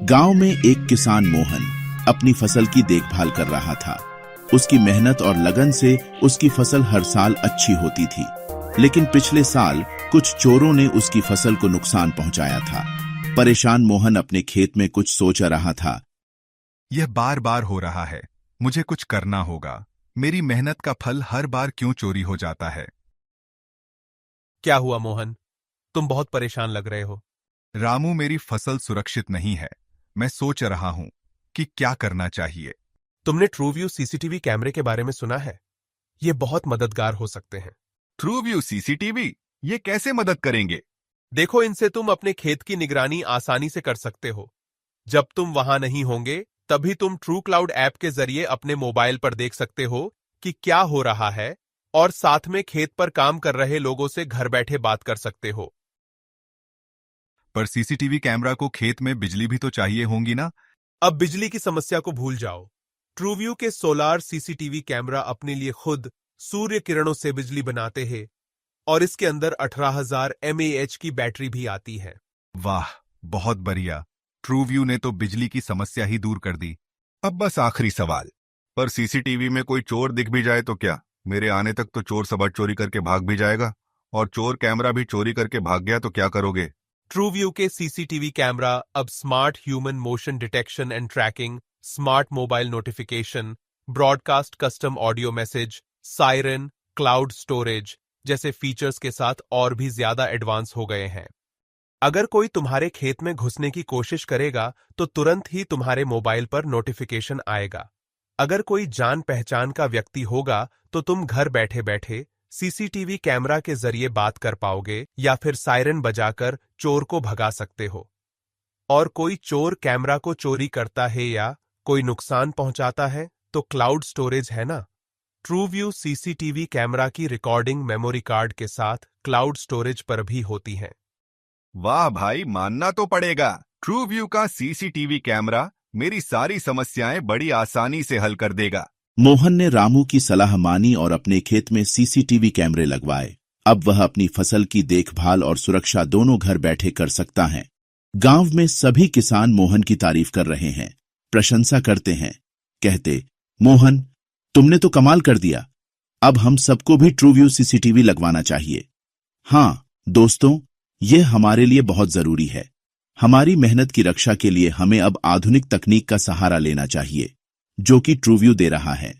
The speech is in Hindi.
गांव में एक किसान मोहन अपनी फसल की देखभाल कर रहा था। उसकी मेहनत और लगन से उसकी फसल हर साल अच्छी होती थी, लेकिन पिछले साल कुछ चोरों ने उसकी फसल को नुकसान पहुंचाया था। परेशान मोहन अपने खेत में कुछ सोच रहा था। यह बार बार हो रहा है, मुझे कुछ करना होगा। मेरी मेहनत का फल हर बार क्यों चोरी हो जाता है? क्या हुआ मोहन, तुम बहुत परेशान लग रहे हो। रामू, मेरी फसल सुरक्षित नहीं है। मैं सोच रहा हूं कि क्या करना चाहिए। तुमने ट्रूव्यू सीसीटीवी कैमरे के बारे में सुना है? ये बहुत मददगार हो सकते हैं। ट्रूव्यू सीसीटीवी ये कैसे मदद करेंगे? देखो, इनसे तुम अपने खेत की निगरानी आसानी से कर सकते हो। जब तुम वहां नहीं होंगे तभी तुम ट्रू क्लाउड ऐप के जरिए अपने मोबाइल पर देख सकते हो कि क्या हो रहा है, और साथ में खेत पर काम कर रहे लोगों से घर बैठे बात कर सकते हो। पर सीसीटीवी कैमरा को खेत में बिजली भी तो चाहिए होंगी ना? अब बिजली की समस्या को भूल जाओ। ट्रूव्यू के सोलार सीसीटीवी कैमरा अपने लिए खुद सूर्य किरणों से बिजली बनाते हैं, और इसके अंदर 18,000 mAh की बैटरी भी आती है। वाह, बहुत बढ़िया। ट्रूव्यू ने तो बिजली की समस्या ही दूर कर दी। अब बस आखिरी सवाल, पर सीसीटीवी में कोई चोर दिख भी जाए तो क्या? मेरे आने तक तो चोर सबट चोरी करके भाग भी जाएगा, और चोर कैमरा भी चोरी करके भाग गया तो क्या करोगे? ट्रूव्यू के सीसीटीवी कैमरा अब smart human motion detection and tracking, smart mobile notification, broadcast custom audio message, siren, cloud storage जैसे फीचर्स के साथ और भी ज्यादा एडवांस हो गए हैं। अगर कोई तुम्हारे खेत में घुसने की कोशिश करेगा तो तुरंत ही तुम्हारे मोबाइल पर नोटिफिकेशन आएगा। अगर कोई जान पहचान का व्यक्ति होगा तो तुम घर बैठे बैठे सीसीटीवी कैमरा के जरिए बात कर पाओगे या फिर सायरन बजाकर चोर को भगा सकते हो। और कोई चोर कैमरा को चोरी करता है या कोई नुकसान पहुंचाता है तो क्लाउड स्टोरेज है ना। ट्रूव्यू सीसीटीवी कैमरा की रिकॉर्डिंग मेमोरी कार्ड के साथ क्लाउड स्टोरेज पर भी होती है। वाह भाई, मानना तो पड़ेगा। ट्रूव्यू का सीसीटीवी कैमरा मेरी सारी समस्याएं बड़ी आसानी से हल कर देगा। मोहन ने रामू की सलाह मानी और अपने खेत में सीसीटीवी कैमरे लगवाए। अब वह अपनी फसल की देखभाल और सुरक्षा दोनों घर बैठे कर सकता है। गांव में सभी किसान मोहन की तारीफ कर रहे हैं, प्रशंसा करते हैं, कहते, मोहन, तुमने तो कमाल कर दिया। अब हम सबको भी ट्रूव्यू सीसीटीवी लगवाना चाहिए। हाँ दोस्तों, यह हमारे लिए बहुत जरूरी है। हमारी मेहनत की रक्षा के लिए हमें अब आधुनिक तकनीक का सहारा लेना चाहिए, जो कि ट्रूव्यू दे रहा है।